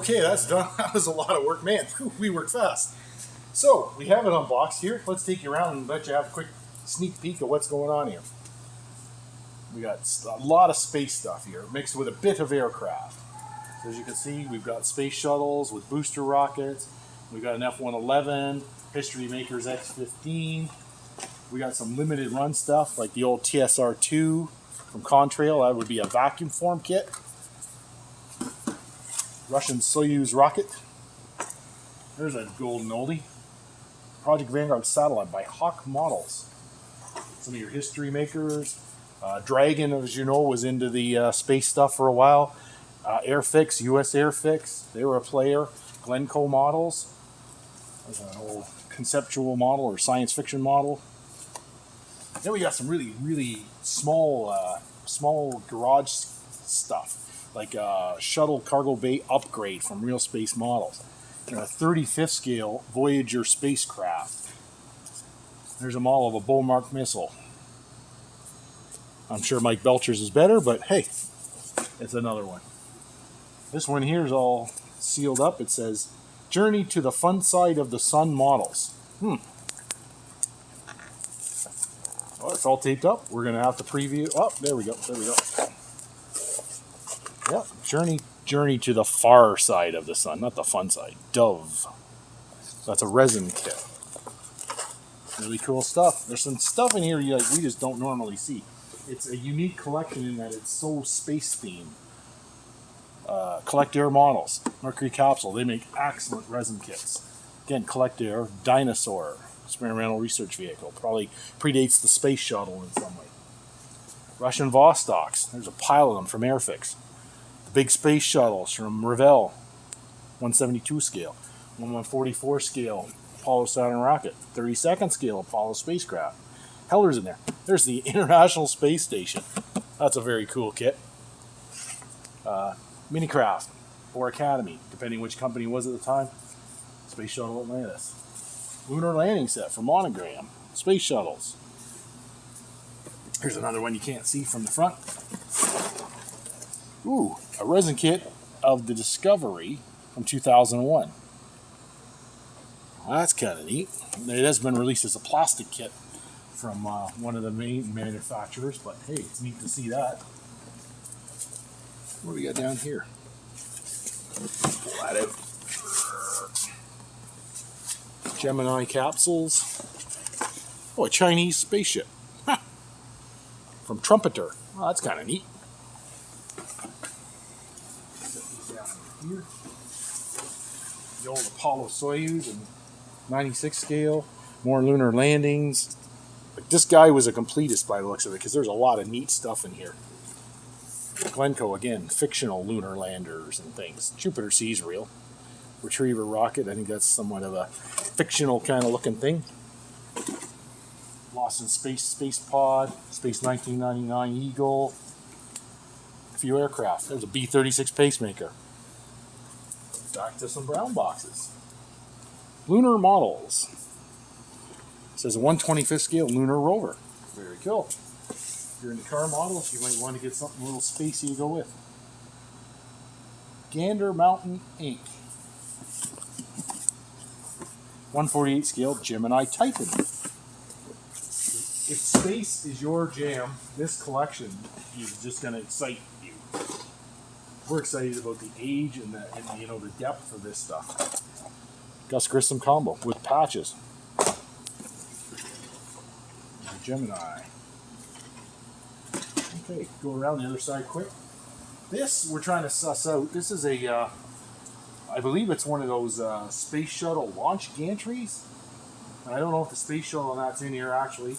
Okay, that's done. That was a lot of work, man. Whew, we worked fast. So we have it unboxed here. Let's take you around and let you have a quick sneak peek of what's going on here. We got a lot of space stuff here, mixed with a bit of aircraft. So as you can see, we've got space shuttles with booster rockets. We've got an F-111, History Makers X-15. We got some limited run stuff like the old TSR-2 from Contrail. That would be a vacuum form kit. Russian Soyuz rocket. There's a golden oldie. Project Vanguard satellite by Hawk Models. Some of your History Makers. Dragon, as you know, was into the space stuff for a while. Airfix, US Airfix, they were a player. Glencoe models. There's an old conceptual model or science fiction model. Then we got some really small garage stuff, like a shuttle cargo bay upgrade from Real Space Models. A 35th scale Voyager spacecraft. There's a model of a Beaumark missile. I'm sure Mike Belcher's is better, but hey, it's another one. This one here is all sealed up. It says, Journey to the Fun Side of the Sun models. Well, it's all taped up. We're going to have to preview. Oh, there we go. Yep, Journey to the Far Side of the Sun, not the fun side. Dove. That's a resin kit. Really cool stuff. There's some stuff in here we just don't normally see. It's a unique collection in that it's so space themed. Collect Air models. Mercury Capsule. They make excellent resin kits. Again, Collect Air. Dinosaur. Experimental research vehicle. Probably predates the space shuttle in some way. Russian Vostoks. There's a pile of them from Airfix. The big space shuttles from Revell. 172 scale. 144 scale Apollo Saturn rocket. 32nd scale Apollo spacecraft. Heller's in there. There's the International Space Station. That's a very cool kit. Minicraft or Academy, depending which company it was at the time. Space Shuttle Atlantis. Lunar landing set for Monogram. Space shuttles. Here's another one you can't see from the front. Ooh, a resin kit of the Discovery from 2001. Well, that's kind of neat. It has been released as a plastic kit from one of the main manufacturers, but hey, it's neat to see that. What do we got down here? Pull that out. Gemini capsules. Oh, a Chinese spaceship. Ha! From Trumpeter. Oh, that's kind of neat. Set these down here. The old Apollo Soyuz and 96 scale. More lunar landings. Like, this guy was a completist by the looks of it, because there's a lot of neat stuff in here. Glencoe, again, fictional lunar landers and things. Jupiter C's real. Retriever rocket, I think that's somewhat of a fictional kind of looking thing. Lost in Space Pod, Space 1999 Eagle. A few aircraft. There's a B-36 pacemaker. Back to some brown boxes. Lunar models. It says a 125th scale lunar rover. Very cool. If you're into car models, you might want to get something a little spacey to go with. Gander Mountain Inc. 148 scale Gemini Titan. If space is your jam, this collection is just going to excite you. We're excited about the age and the depth of this stuff. Gus Grissom combo with patches. Gemini. Okay, go around the other side quick. This we're trying to suss out. This is a, I believe it's one of those space shuttle launch gantries. And I don't know if the space shuttle and that's in here actually.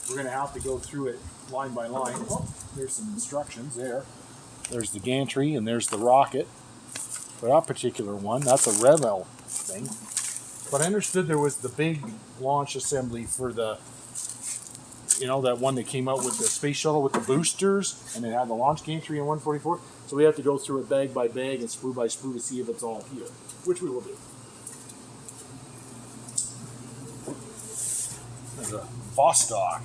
We're going to have to go through it line by line. Oh, there's some instructions there. There's the gantry and there's the rocket. For that particular one, that's a Revell thing. But I understood there was the big launch assembly for the, that one that came out with the space shuttle with the boosters, and it had the launch gantry in 144. So we have to go through it bag by bag and sprue by sprue to see if it's all here, which we will do. There's a Vostok.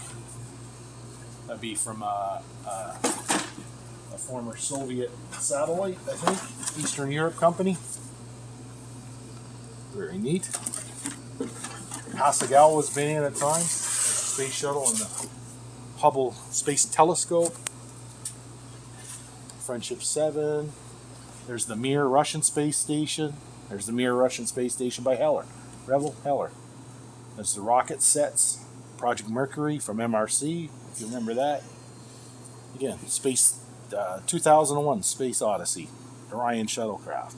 That'd be from a former Soviet satellite, I think, Eastern Europe company. Very neat. Hasegawa has been in at times. Space shuttle and the Hubble Space Telescope. Friendship 7. There's the Mir Russian Space Station. There's the Mir Russian Space Station by Heller. Revel Heller. There's the rocket sets. Project Mercury from MRC, if you remember that. Again, Space 2001 Space Odyssey. Orion shuttlecraft.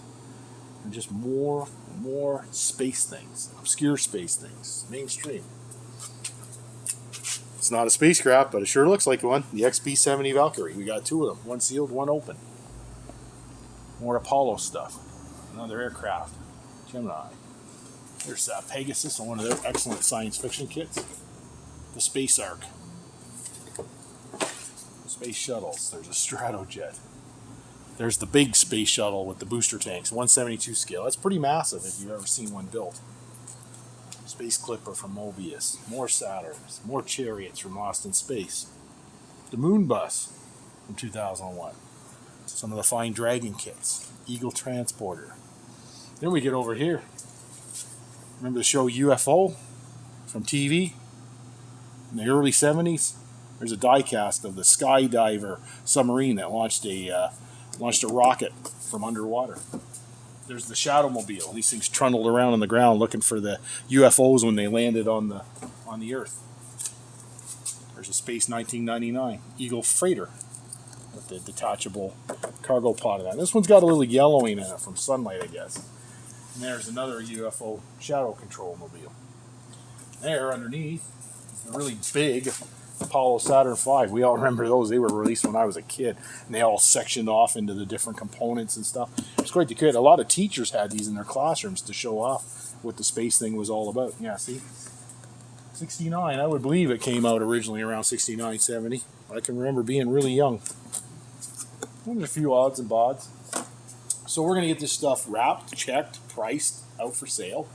And just more space things. Obscure space things. Mainstream. It's not a spacecraft, but it sure looks like one. The XB-70 Valkyrie. We got 2 of them. One sealed, one open. More Apollo stuff. Another aircraft. Gemini. There's Pegasus on one of their excellent science fiction kits. The Space Ark. Space shuttles. There's a Stratojet. There's the big space shuttle with the booster tanks. 172 scale. That's pretty massive if you've ever seen one built. Space Clipper from Mobius. More Saturns. More Chariots from Lost in Space. The Moon Bus from 2001. Some of the fine Dragon kits. Eagle Transporter. Then we get over here. Remember the show UFO from TV in the early 70s? There's a die-cast of the Skydiver submarine that launched a rocket from underwater. There's the Shadowmobile. These things trundled around on the ground looking for the UFOs when they landed on the Earth. There's a Space 1999 Eagle Freighter with the detachable cargo pod of that. This one's got a little yellowing in it from sunlight, I guess. And there's another UFO shadow control mobile. There, underneath, a really big Apollo Saturn V. We all remember those. They were released when I was a kid. And they all sectioned off into the different components and stuff. It's quite the kid. A lot of teachers had these in their classrooms to show off what the space thing was all about. Yeah, see? 69. I would believe it came out originally around 69, 70. I can remember being really young. There's a few odds and bods. So we're going to get this stuff wrapped, checked, priced, out for sale.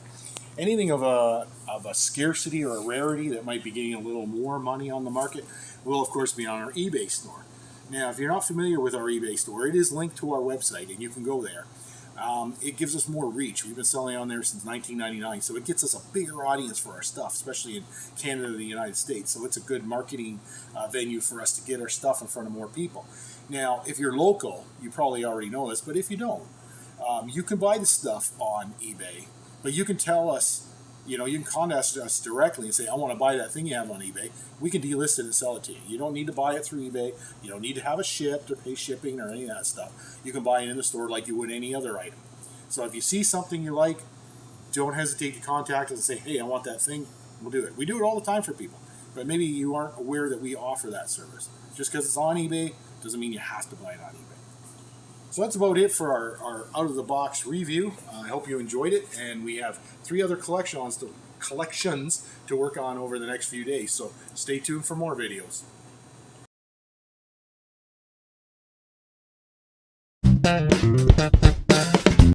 Anything of a scarcity or a rarity that might be getting a little more money on the market will, of course, be on our eBay store. Now, if you're not familiar with our eBay store, it is linked to our website, and you can go there. It gives us more reach. We've been selling on there since 1999, so it gets us a bigger audience for our stuff, especially in Canada and the United States. So it's a good marketing venue for us to get our stuff in front of more people. Now, if you're local, you probably already know this, but if you don't, you can buy the stuff on eBay, but you can tell us, you can contact us directly and say, I want to buy that thing you have on eBay. We can delist it and sell it to you. You don't need to buy it through eBay. You don't need to have it shipped or pay shipping or any of that stuff. You can buy it in the store like you would any other item. So if you see something you like, don't hesitate to contact us and say, hey, I want that thing. We'll do it. We do it all the time for people, but maybe you aren't aware that we offer that service. Just because it's on eBay doesn't mean you have to buy it on eBay. So that's about it for our out-of-the-box review. I hope you enjoyed it, and we have 3 other collections to work on over the next few days. So stay tuned for more videos.